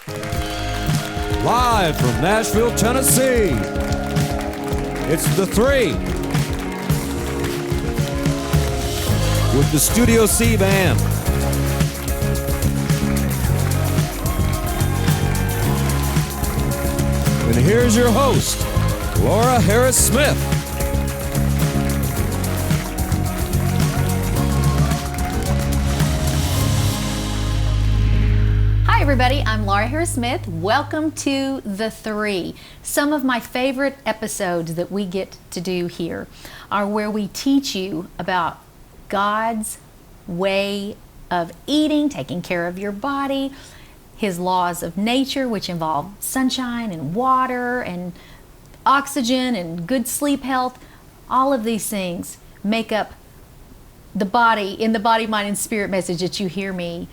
Live from Nashville, Tennessee, it's theTHREE with the Studio C Band. And here's your host, Laura Harris-Smith. Hi everybody, I'm Laura Harris-Smith. Welcome to theTHREE. Some of my favorite episodes that we get to do here are where we teach you about God's way of eating, taking care of your body, His laws of nature, which involve sunshine and water and oxygen and good sleep health. All of these things make up the body, in the body, mind, and spirit message that you hear me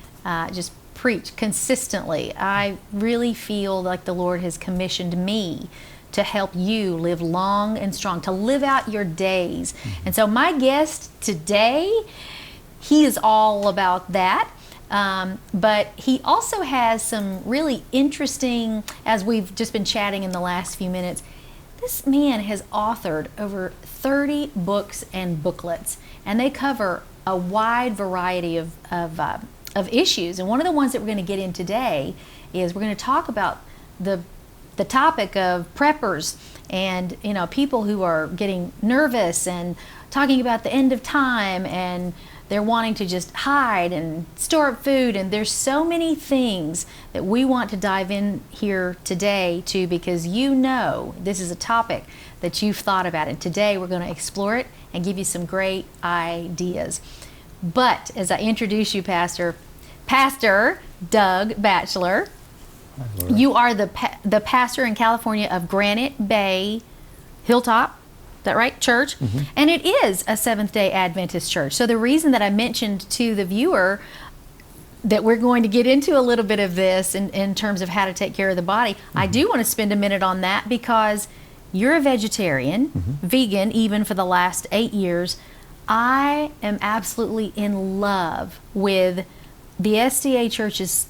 just preach consistently. I really feel like the Lord has commissioned me to help you live long and strong, to live out your days. And so my guest today, he is all about that. But he also has some really interesting, as we've just been chatting in the last few minutes, this man has authored over 30 books and booklets, and they cover a wide variety of issues. And one of the ones that we're going to get in today is we're going to talk about the topic of preppers and, you know, people who are getting nervous and talking about the end of time, and they're wanting to just hide and store up food. And there's so many things that we want to dive in here today to, because you know this is a topic that you've thought about. And today we're going to explore it and give you some great ideas. But as I introduce you, Pastor Doug Batchelor, you are the pastor in California of Granite Bay Hilltop, is that right, church? Mm-hmm. And it is a Seventh-day Adventist church. So the reason that I mentioned to the viewer that we're going to get into a little bit of this in terms of how to take care of the body, I do want to spend a minute on that, because you're a vegetarian, vegan even for the last 8 years. I am absolutely in love with the SDA churches,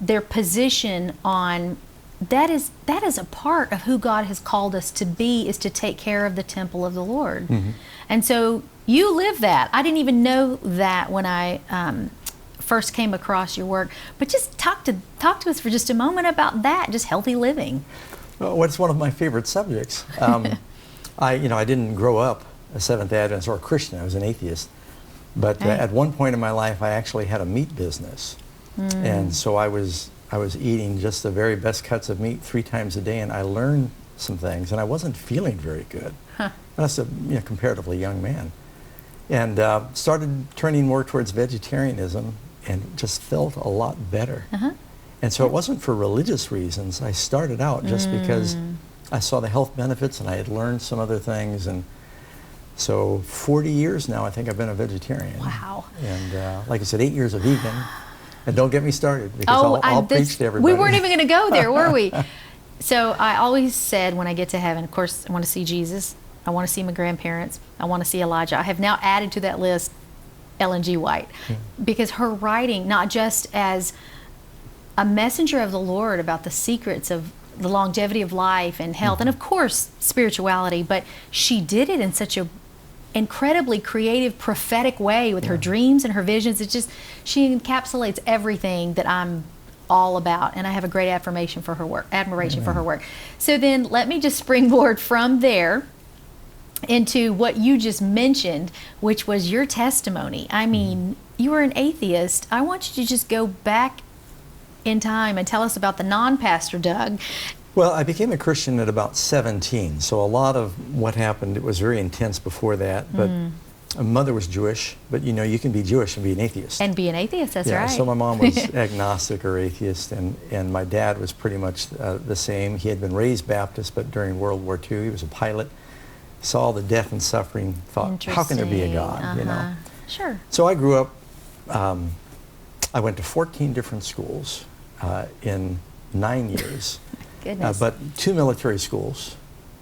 their position on that is a part of who God has called us to be, is to take care of the temple of the Lord. And so you live that. I didn't even know that when I first came across your work. But just talk to us for just a moment about that, just healthy living. Well, it's one of my favorite subjects. I didn't grow up a Seventh-day Adventist or a Christian. I was an atheist. But at one point in my life, I actually had a meat business. And so I was eating just the very best cuts of meat 3 times a day, and I learned some things, and I wasn't feeling very good. I was a comparatively young man. And started turning more towards vegetarianism and just felt a lot better. And so it wasn't for religious reasons. I started out just because I saw the health benefits, and I had learned some other things. And so 40 years now, I think I've been a vegetarian. Wow. And like I said, 8 years a vegan. And don't get me started, because I'll preach to everybody. We weren't even going to go there, were we? So I always said when I get to heaven, of course, I want to see Jesus. I want to see my grandparents. I want to see Elijah. I have now added to that list Ellen G. White, because her writing, not just as a messenger of the Lord about the secrets of the longevity of life and health, and of course spirituality, but she did it in such a incredibly creative, prophetic way with her dreams and her visions. It's just, she encapsulates everything that I'm all about, and I have a great admiration for her work. So then let me just springboard from there into what you just mentioned, which was your testimony. I mean, you were an atheist. I want you to just go back in time and tell us about the non-pastor Doug. Well, I became a Christian at about 17, so a lot of what happened, it was very intense before that. But my mother was Jewish, but you can be Jewish and be an atheist. And be an atheist, that's right. So my mom was agnostic or atheist, and my dad was pretty much the same. He had been raised Baptist, but during World War II, he was a pilot. Saw the death and suffering, thought, how can there be a God, Sure. So I grew up, I went to 14 different schools in 9 years. Goodness. But 2 military schools.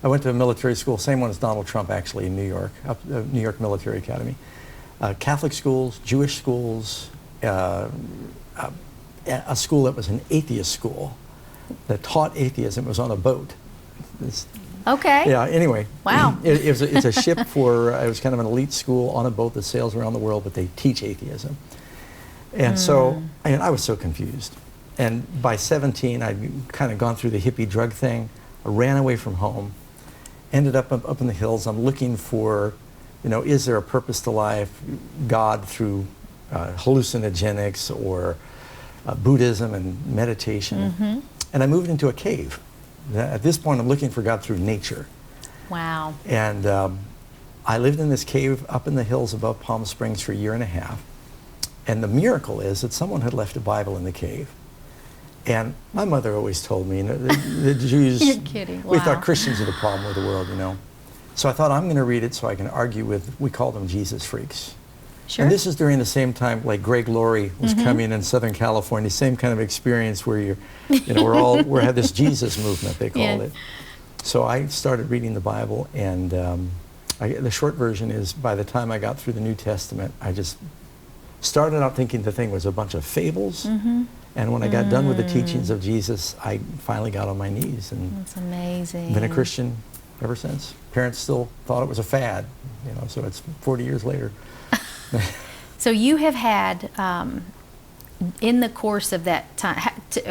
I went to a military school, same one as Donald Trump actually in New York, New York Military Academy. Catholic schools, Jewish schools, a school that was an atheist school that taught atheism. It was on a boat. Okay. Yeah, anyway. Wow. It's a ship for, it was kind of an elite school on a boat that sails around the world, but they teach atheism. And so, I was so confused. And by 17, I'd kind of gone through the hippie drug thing. I ran away from home, ended up in the hills. I'm looking for, is there a purpose to life? God through hallucinogenics or Buddhism and meditation. And I moved into a cave. At this point, I'm looking for God through nature. Wow. And I lived in this cave up in the hills above Palm Springs for a year and a half. And the miracle is that someone had left a Bible in the cave. And my mother always told me, the Jews, You're kidding. Wow. We thought Christians are the problem with the world, So I thought, I'm going to read it so I can argue with, we call them Jesus freaks. Sure. And this is during the same time, like Greg Laurie was coming in Southern California, same kind of experience where we had this Jesus movement, they called it. So I started reading the Bible, and the short version is, by the time I got through the New Testament, I just started out thinking the thing was a bunch of fables. And when I got done with the teachings of Jesus, I finally got on my knees. And that's amazing. Been a Christian ever since. Parents still thought it was a fad, so it's 40 years later. So you have had, in the course of that time,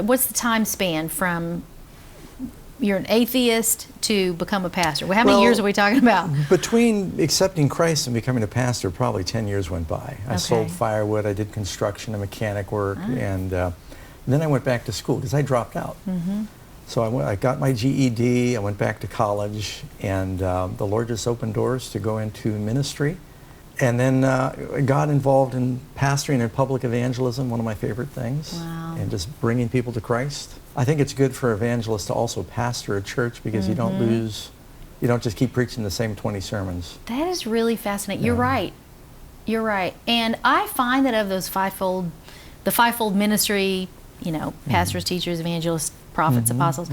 what's the time span from you're an atheist to become a pastor? How many years are we talking about? Between accepting Christ and becoming a pastor, probably 10 years went by. I sold firewood, I did construction and mechanic work, and then I went back to school because I dropped out. So I got my GED, I went back to college, and the Lord just opened doors to go into ministry. And then got involved in pastoring and public evangelism, one of my favorite things, and just bringing people to Christ. I think it's good for evangelists to also pastor a church because you don't just keep preaching the same 20 sermons. That is really fascinating. You're right. You're right. And I find that of those the fivefold ministry, pastors, teachers, evangelists, prophets, apostles,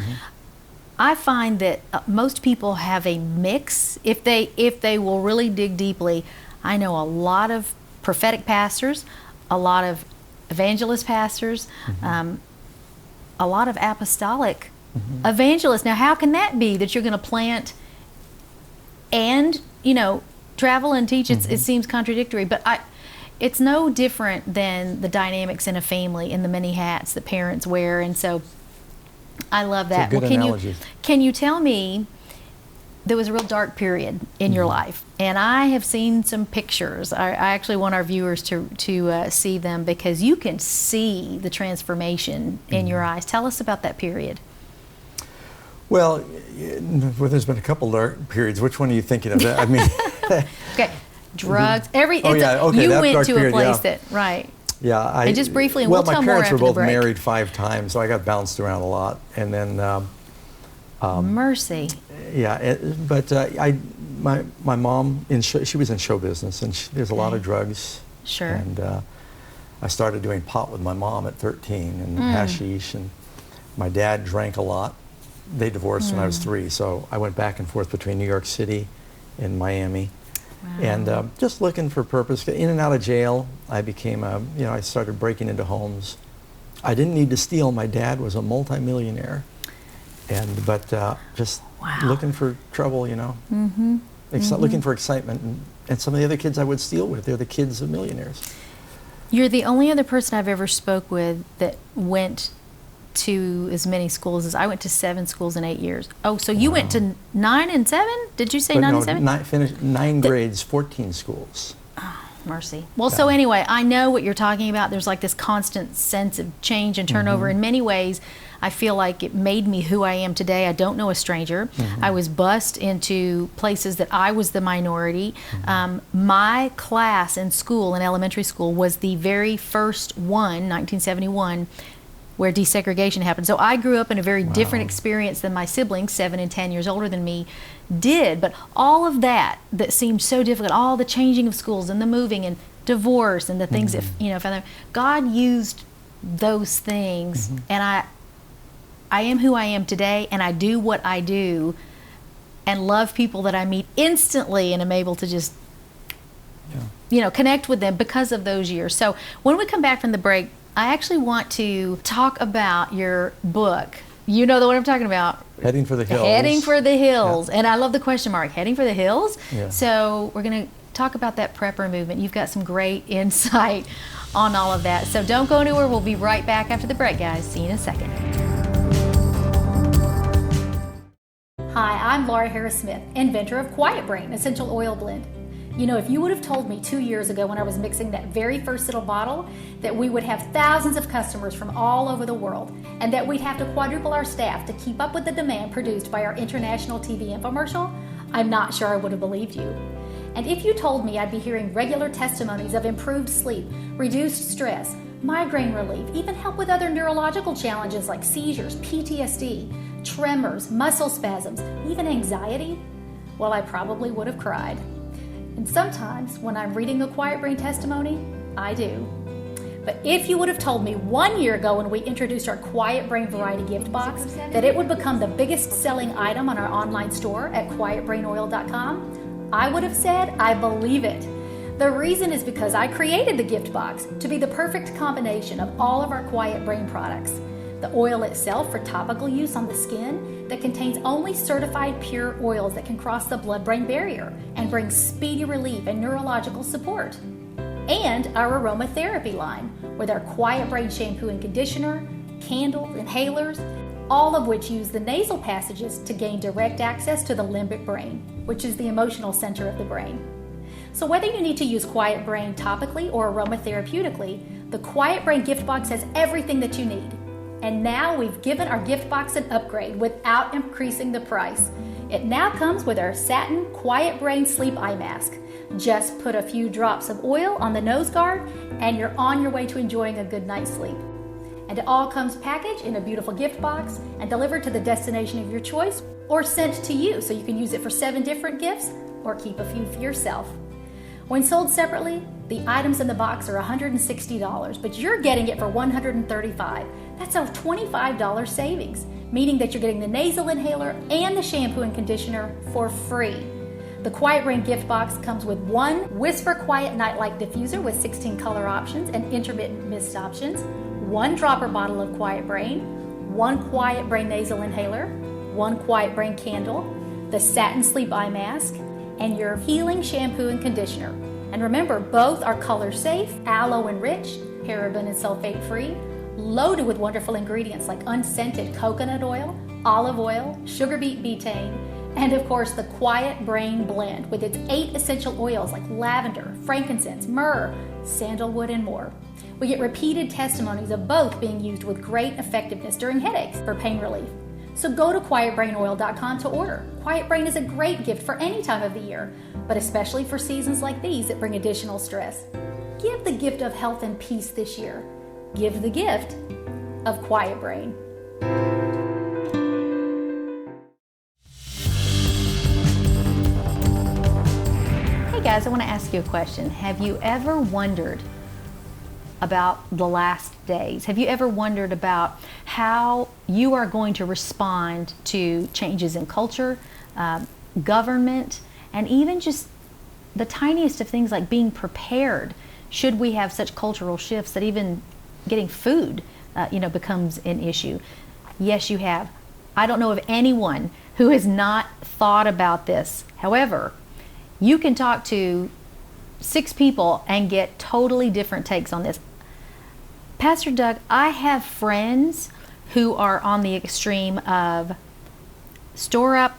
I find that most people have a mix. If they will really dig deeply, I know a lot of prophetic pastors, a lot of evangelist pastors, a lot of apostolic evangelists. Now, how can that be that you're going to plant and, travel and teach? It seems contradictory, but it's no different than the dynamics in a family and the many hats that parents wear. And so I love that. It's a good analogy. Can you tell me, there was a real dark period in your life, and I have seen some pictures. I actually want our viewers to see them because you can see the transformation in your eyes. Tell us about that period. Well, there's been a couple dark periods. Which one are you thinking of? I mean, okay, drugs. You went to a place that Yeah, and just briefly, and we'll tell more after the break. My parents were both married 5 times, so I got bounced around a lot, and then. Mercy. Yeah, my mom, she was in show business, and there's a lot of drugs. Sure. And I started doing pot with my mom at 13 and hashish, and my dad drank a lot. They divorced when I was 3, so I went back and forth between New York City and Miami. Wow. And just looking for purpose. In and out of jail, I became I started breaking into homes. I didn't need to steal. My dad was a multimillionaire. But just looking for trouble, looking for excitement. And some of the other kids I would steal with, they're the kids of millionaires. You're the only other person I've ever spoke with that went to as many schools as I went to 7 schools in 8 years. Oh, so you went to 9 and 7? Did you say 9 and 7? Finished 9 grades, 14 schools. Oh, mercy. Well, so anyway, I know what you're talking about. There's like this constant sense of change and turnover. In many ways, I feel like it made me who I am today. I don't know a stranger. I was bused into places that I was the minority. My class in school, in elementary school, was the very first one, 1971, where desegregation happened. So I grew up in a very different experience than my siblings, 7 and 10 years older than me, did. But all of that seemed so difficult, all the changing of schools and the moving and divorce and the things that, God used those things. And I am who I am today, and I do what I do and love people that I meet instantly and am able to just, connect with them because of those years. So when we come back from the break, I actually want to talk about your book. You know the one I'm talking about. Heading for the Hills. Heading for the Hills. Yeah. And I love the question mark, heading for the hills. Yeah. So we're going to talk about that prepper movement. You've got some great insight on all of that. So don't go anywhere. We'll be right back after the break, guys. See you in a second. Hi, I'm Laura Harris-Smith, inventor of Quiet Brain Essential Oil Blend. You know, if you would have told me 2 years ago when I was mixing that very first little bottle that we would have thousands of customers from all over the world and that we'd have to quadruple our staff to keep up with the demand produced by our international TV infomercial, I'm not sure I would have believed you. And if you told me I'd be hearing regular testimonies of improved sleep, reduced stress, migraine relief, even help with other neurological challenges like seizures, PTSD, tremors, muscle spasms, even anxiety, well, I probably would have cried. And sometimes when I'm reading the Quiet Brain testimony, I do. But if you would have told me 1 year ago when we introduced our Quiet Brain Variety Gift Box that it would become the biggest selling item on our online store at quietbrainoil.com, I would have said, I believe it. The reason is because I created the gift box to be the perfect combination of all of our Quiet Brain products. The oil itself for topical use on the skin that contains only certified pure oils that can cross the blood-brain barrier and bring speedy relief and neurological support. And our aromatherapy line with our Quiet Brain shampoo and conditioner, candles, inhalers, all of which use the nasal passages to gain direct access to the limbic brain, which is the emotional center of the brain. So whether you need to use Quiet Brain topically or aromatherapeutically, the Quiet Brain gift box has everything that you need. And now we've given our gift box an upgrade without increasing the price. It now comes with our satin Quiet Brain Sleep Eye Mask. Just put a few drops of oil on the nose guard and you're on your way to enjoying a good night's sleep. And it all comes packaged in a beautiful gift box and delivered to the destination of your choice or sent to you so you can use it for 7 different gifts or keep a few for yourself. When sold separately, the items in the box are $160, but you're getting it for $135. That's a $25 savings, meaning that you're getting the nasal inhaler and the shampoo and conditioner for free. The Quiet Brain gift box comes with 1 Whisper Quiet Nightlight diffuser with 16 color options and intermittent mist options, 1 dropper bottle of Quiet Brain, 1 Quiet Brain nasal inhaler, 1 Quiet Brain candle, the satin sleep eye mask, and your healing shampoo and conditioner. And remember, both are color safe, aloe enriched, paraben and sulfate free, loaded with wonderful ingredients like unscented coconut oil, olive oil, sugar beet betaine, and of course the Quiet Brain blend with its 8 essential oils like lavender, frankincense, myrrh, sandalwood, and more. We get repeated testimonies of both being used with great effectiveness during headaches for pain relief. So go to quietbrainoil.com to order. Quiet Brain is a great gift for any time of the year, but especially for seasons like these that bring additional stress. Give the gift of health and peace this year. Give the gift of Quiet Brain. Hey guys, I want to ask you a question. Have you ever wondered about the last days? Have you ever wondered about how you are going to respond to changes in culture, government, and even just the tiniest of things like being prepared should we have such cultural shifts that even getting food becomes an issue? Yes, you have. I don't know of anyone who has not thought about this. However, you can talk to 6 people and get totally different takes on this. Pastor Doug, I have friends who are on the extreme of store up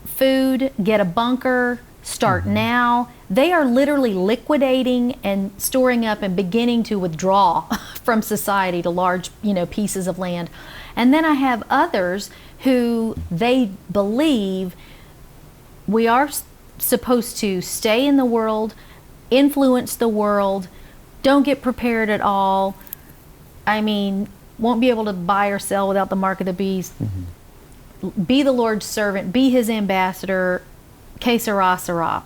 food, get a bunker, start now. They are literally liquidating and storing up and beginning to withdraw from society to large, pieces of land. And then I have others who they believe we are supposed to stay in the world, influence the world, don't get prepared at all. I mean, won't be able to buy or sell without the mark of the beast. Be the Lord's servant, be his ambassador, que sera, sera,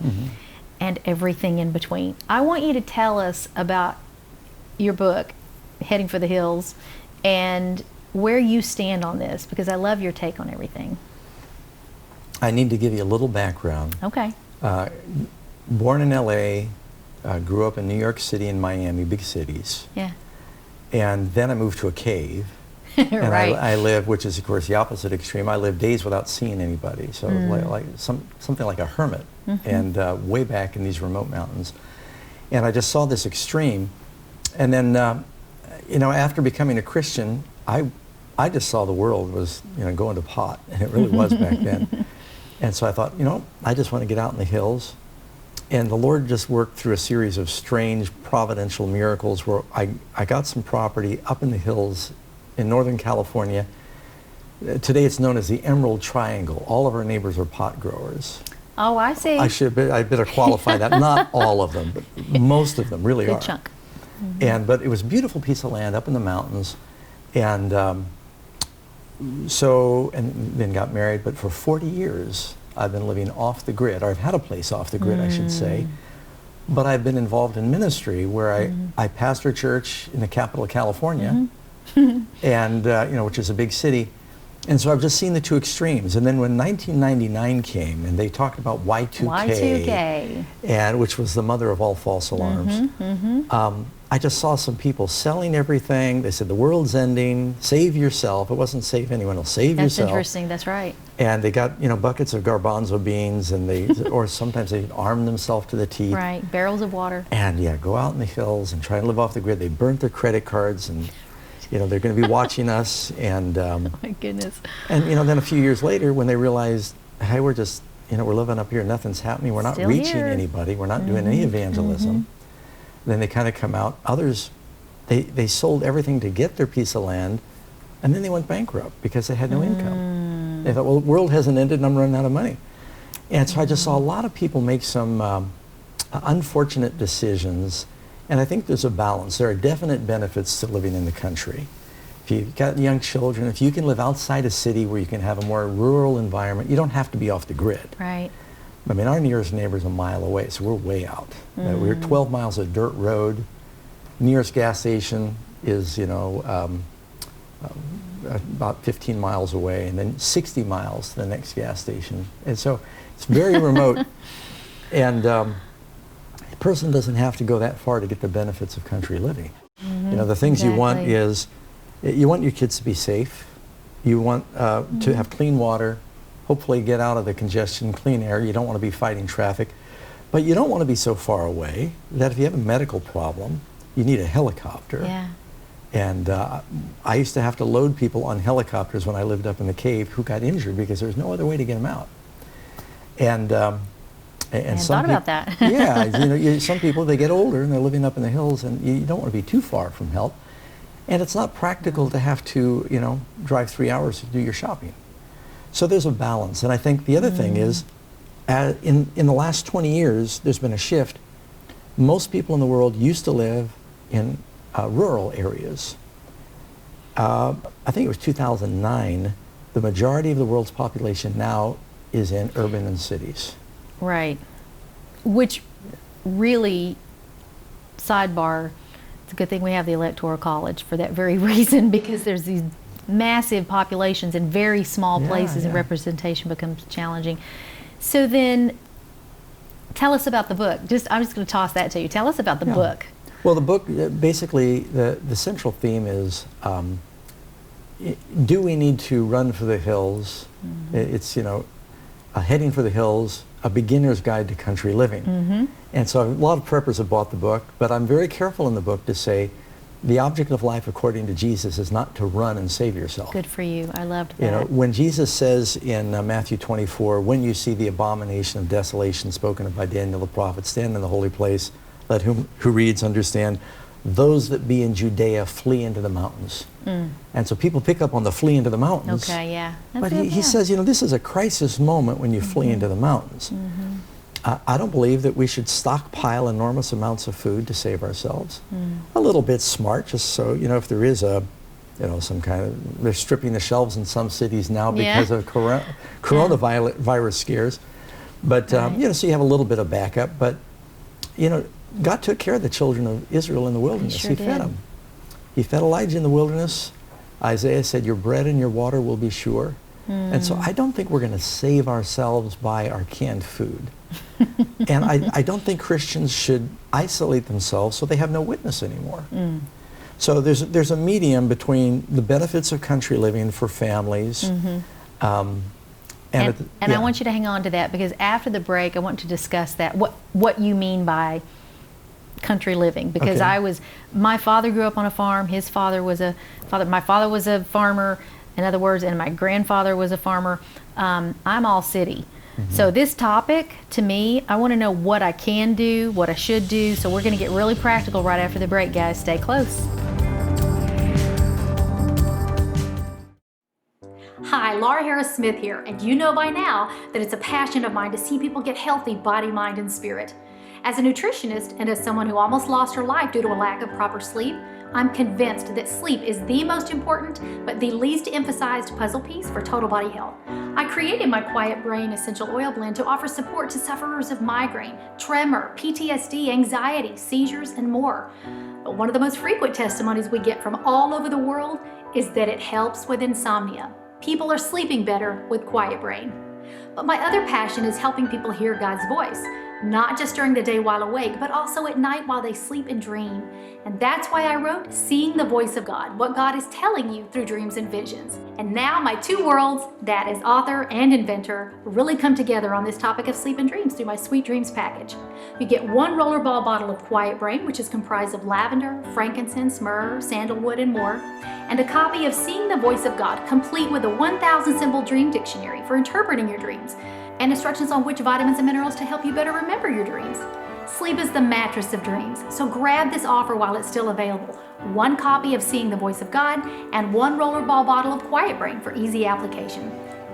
and everything in between. I want you to tell us about your book, Heading for the Hills, and where you stand on this, because I love your take on everything. I need to give you a little background. Okay. Born in LA, grew up in New York City and Miami, big cities. Yeah. And then I moved to a cave. And Right. I live, which is of course the opposite extreme. I live days without seeing anybody, so like something like a hermit, and way back in these remote mountains. And I just saw this extreme, and then you know, after becoming a Christian, I just saw the world was, you know, going to pot, and it really was back then. And so I thought, you know, I just want to get out in the hills. And the Lord just worked through a series of strange providential miracles where I got some property up in the hills in Northern California. Today it's known as the Emerald Triangle. All of our neighbors are pot growers. Oh, I see. I better qualify that. Not all of them, but most of them really are. Good chunk. But it was a beautiful piece of land up in the mountains. And and then got married. But for 40 years, I've been living off the grid, or I've had a place off the grid, I should say. But I've been involved in ministry where I pastor a church in the capital of California, and you know, which is a big city. And so I've just seen the two extremes. And then when 1999 came, and they talked about Y2K, and which was the mother of all false alarms, I just saw some people selling everything. They said the world's ending. Save yourself. It wasn't save anyone else. Save yourself. That's interesting. That's right. And they got, you know, buckets of garbanzo beans, and they, or sometimes they armed themselves to the teeth. Right. Barrels of water. And yeah, go out in the hills and try and live off the grid. They burnt their credit cards, and you know, they're going to be watching us. And Oh my goodness. and you know, then a few years later, when they realized, hey, we're just, you know, we're living up here, nothing's happening. We're not Still reaching here. anybody. We're not doing any evangelism. Then they kind of come out. Others, they sold everything to get their piece of land, and then they went bankrupt because they had no income. They thought, well, the world hasn't ended and I'm running out of money. And so I just saw a lot of people make some unfortunate decisions, and I think there's a balance. There are definite benefits to living in the country. If you've got young children, if you can live outside a city where you can have a more rural environment, you don't have to be off the grid. Right. I mean, our nearest neighbor's a mile away, so we're way out. We're 12 miles of dirt road. Nearest gas station is, you know, about 15 miles away, and then 60 miles to the next gas station. And so it's very remote. And a person doesn't have to go that far to get the benefits of country living. You know, the things you want is, you want your kids to be safe. You want to have clean water. Hopefully get out of the congestion, clean air. You don't want to be fighting traffic. But you don't want to be so far away that if you have a medical problem, you need a helicopter. Yeah. And I used to have to load people on helicopters when I lived up in the cave who got injured because there was no other way to get them out. And some thought about that. yeah, you know, some people, they get older and they're living up in the hills, and you don't want to be too far from help. And it's not practical to have to, you know, drive 3 hours to do your shopping. So there's a balance. And I think the other thing is, in the last 20 years, there's been a shift. Most people in the world used to live in rural areas. I think it was 2009, the majority of the world's population now is in urban and cities. Right. Which really, sidebar, it's a good thing we have the Electoral College for that very reason, because there's these massive populations in very small places and representation becomes challenging. So then, tell us about the book. I'm just going to toss that to you. Tell us about the book. Well, the book, basically, the central theme is, do we need to run for the hills? It's, you know, Heading for the Hills, a beginner's guide to country living. And so a lot of preppers have bought the book, but I'm very careful in the book to say, the object of life according to Jesus is not to run and save yourself. Good for you. I loved that. You know, when Jesus says in Matthew 24, when you see the abomination of desolation spoken of by Daniel the prophet, stand in the holy place, let whom who reads understand, those that be in Judea flee into the mountains. And so people pick up on the flee into the mountains. Okay, yeah. But he says, you know, this is a crisis moment when you flee into the mountains. I don't believe that we should stockpile enormous amounts of food to save ourselves. A little bit smart, just so, you know, if there is a, you know, some kind of, they're stripping the shelves in some cities now because of coronavirus scares. But, you know, so you have a little bit of backup. But, you know, God took care of the children of Israel in the wilderness. He fed them. He fed Elijah in the wilderness. Isaiah said, your bread and your water will be sure. And so I don't think we're going to save ourselves by our canned food. And I don't think Christians should isolate themselves so they have no witness anymore. So there's a medium between the benefits of country living for families. And I want you to hang on to that, because after the break I want to discuss that, what you mean by country living, because my father grew up on a farm. My father was a farmer, in other words, and my grandfather was a farmer. I'm all city. So this topic, to me, I want to know what I can do, what I should do. So we're going to get really practical right after the break, guys. Stay close. Hi, Laura Harris Smith here, and you know by now that it's a passion of mine to see people get healthy body, mind, and spirit. As a nutritionist and as someone who almost lost her life due to a lack of proper sleep, I'm convinced that sleep is the most important but the least emphasized puzzle piece for total body health. I created my Quiet Brain Essential Oil Blend to offer support to sufferers of migraine, tremor, PTSD, anxiety, seizures, and more. But one of the most frequent testimonies we get from all over the world is that it helps with insomnia. People are sleeping better with Quiet Brain. But my other passion is helping people hear God's voice, not just during the day while awake, but also at night while they sleep and dream. And that's why I wrote Seeing the Voice of God, what God is telling you through dreams and visions. And now my two worlds, that as author and inventor, really come together on this topic of sleep and dreams through my Sweet Dreams package. You get one rollerball bottle of Quiet Brain, which is comprised of lavender, frankincense, myrrh, sandalwood, and more, and a copy of Seeing the Voice of God, complete with a 1,000 symbol dream dictionary for interpreting your dreams, and instructions on which vitamins and minerals to help you better remember your dreams. Sleep is the mattress of dreams, so grab this offer while it's still available. One copy of Seeing the Voice of God and one rollerball bottle of Quiet Brain for easy application.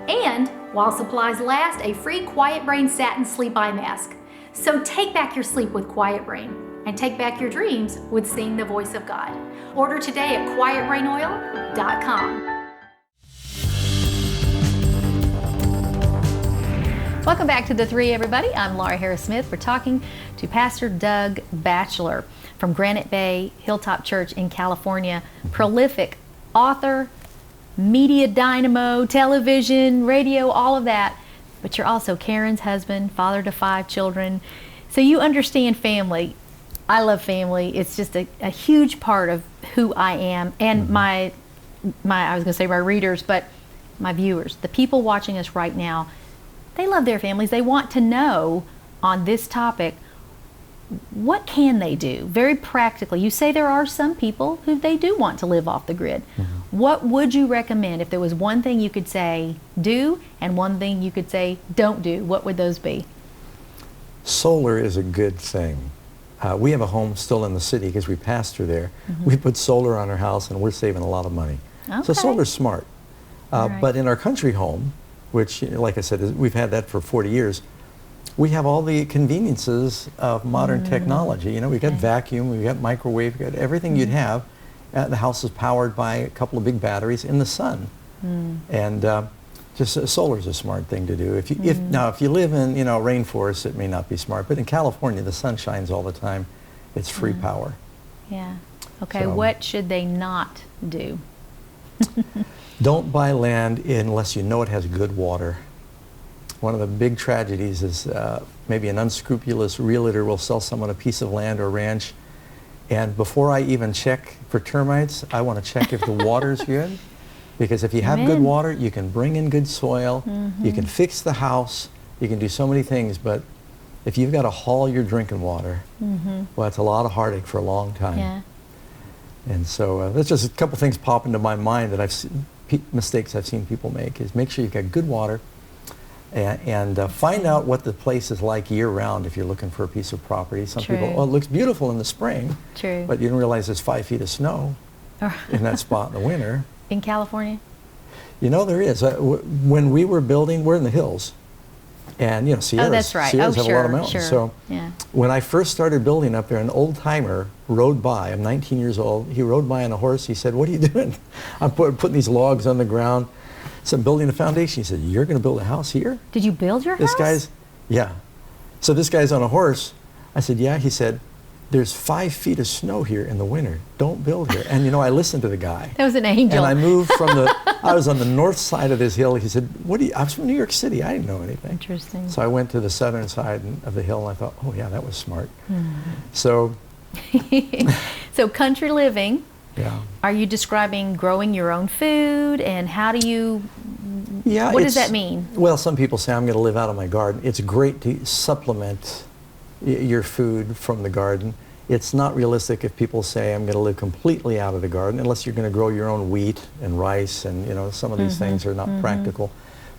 And, while supplies last, a free Quiet Brain satin sleep eye mask. So take back your sleep with Quiet Brain and take back your dreams with Seeing the Voice of God. Order today at quietbrainoil.com. Welcome back to The Three, everybody. I'm Laura Harris Smith. We're talking to Pastor Doug Batchelor from Granite Bay Hilltop Church in California. Prolific author, media dynamo, television, radio, all of that. But you're also Karen's husband, father to 5 children. So you understand family. I love family. It's just a huge part of who I am, and I was going to say my readers, but my viewers, the people watching us right now. They love their families. They want to know on this topic, what can they do? Very practically. You say there are some people who they do want to live off the grid. What would you recommend if there was one thing you could say do and one thing you could say don't do? What would those be? Solar is a good thing. We have a home still in the city because we pastor there. We put solar on our house and we're saving a lot of money. So solar's smart. But in our country home, which, like I said, we've had that for 40 years. We have all the conveniences of modern technology. You know, we've got vacuum, we've got microwave, we've got everything you'd have. The house is powered by a couple of big batteries in the sun. And just solar is a smart thing to do. If you live in, you know, rainforest, it may not be smart. But in California, the sun shines all the time. It's free power. Yeah. Okay, so, what should they not do? Don't buy land unless you know it has good water. One of the big tragedies is maybe an unscrupulous realtor will sell someone a piece of land or ranch, and before I even check for termites, I want to check if the water's good. Because if you have good water, you can bring in good soil, you can fix the house, you can do so many things, but if you've got to haul your drinking water, well, it's a lot of heartache for a long time. And so that's just a couple things pop into my mind that I've seen. Mistakes I've seen people make is make sure you've got good water and find out what the place is like year-round if you're looking for a piece of property. Some people, oh, it looks beautiful in the spring, but you didn't realize there's 5 feet of snow in that spot in the winter. In California? You know, there is. When we were building, we're in the hills. And, you know, Sierras, Sierras have a lot of mountains. So when I first started building up there, an old-timer rode by. I'm 19 years old. He rode by on a horse. He said, what are you doing? I'm putting these logs on the ground. So I'm building a foundation. He said, you're going to build a house here? Did you build your house? So this guy's on a horse. I said, yeah. He said, there's 5 feet of snow here in the winter. Don't build here. And, you know, I listened to the guy. That was an angel. And I moved from I was on the north side of this hill. He said, I was from New York City. I didn't know anything. Interesting. So I went to the southern side of the hill, and I thought, oh, yeah, that was smart. So. So country living, Yeah. Are you describing growing your own food, and how do you, Yeah, what does that mean? Well, some people say I'm going to live out of my garden. It's great to supplement your food from the garden. It's not realistic if people say I'm going to live completely out of the garden, unless you're going to grow your own wheat and rice, and you know, some of these things are not practical.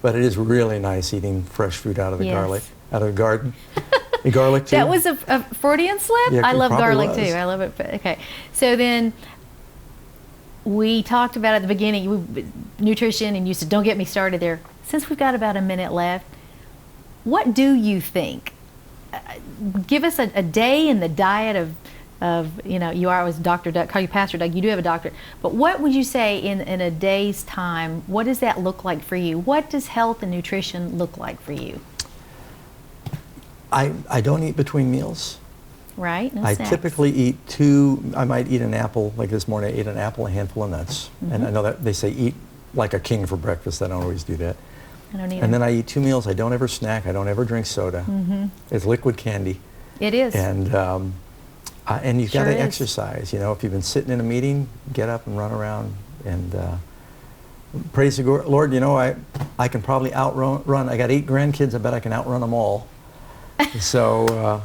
But it is really nice eating fresh food out of the out of the garden. The garlic too. That was a Freudian slip? Yeah, I love garlic was. too. I love it. Okay. So then we talked about at the beginning nutrition, and you said, don't get me started there. Since we've got about a minute left, what do you think? Give us a day in the diet of, you know, you are always Dr. Doug, call you Pastor Doug, you do have a doctorate, but what would you say in a day's time, what does that look like for you? What does health and nutrition look like for you? I don't eat between meals. Right? No I snacks. typically eat I might eat an apple, like this morning I ate an apple, a handful of nuts. And I know that they say eat like a king for breakfast. I don't always do that. I don't either. And then I eat 2 meals. I don't ever snack. I don't ever drink soda. It's liquid candy. It is. And you've got Sure to is. exercise. You know, if you've been sitting in a meeting, get up and run around. And praise the Lord, you know, I can probably outrun. I got 8 grandkids. I bet I can outrun them all. So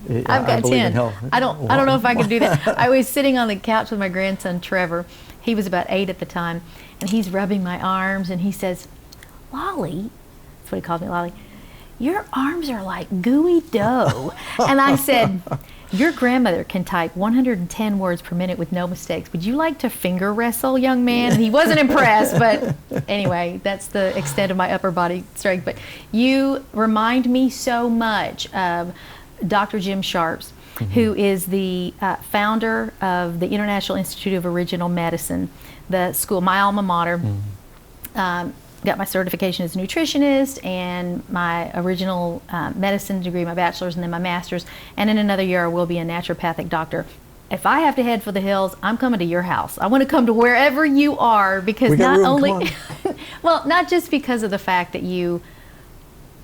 I've got 10. I don't know if I can do that. I was sitting on the couch with my grandson Trevor. He was about 8 at the time, and he's rubbing my arms, and he says, "Lolly," that's what he calls me, Lolly, "your arms are like gooey dough." And I said, "Your grandmother can type 110 words per minute with no mistakes. Would you like to finger wrestle, young man?" And he wasn't impressed, but anyway, that's the extent of my upper body strength. But you remind me so much of Dr. Jim Sharps, who is the founder of the International Institute of Original Medicine, the school, my alma mater. Got my certification as a nutritionist and my original medicine degree, my bachelor's, and then my master's. And in another year, I will be a naturopathic doctor. If I have to head for the hills, I'm coming to your house. I want to come to wherever you are, because not only, well, not just because of the fact that you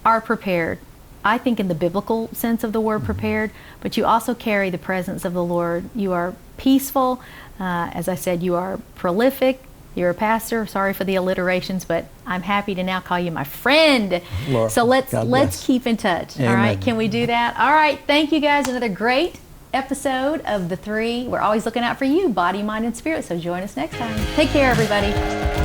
are prepared, I think in the biblical sense of the word prepared, but you also carry the presence of the Lord. You are peaceful. As I said, you are prolific. You're a pastor. Sorry for the alliterations, but I'm happy to now call you my friend. Laura, so let's keep in touch. Amen. All right, can we do that? All right, thank you guys. Another great episode of The Three. We're always looking out for you, body, mind, and spirit. So join us next time. Take care, everybody.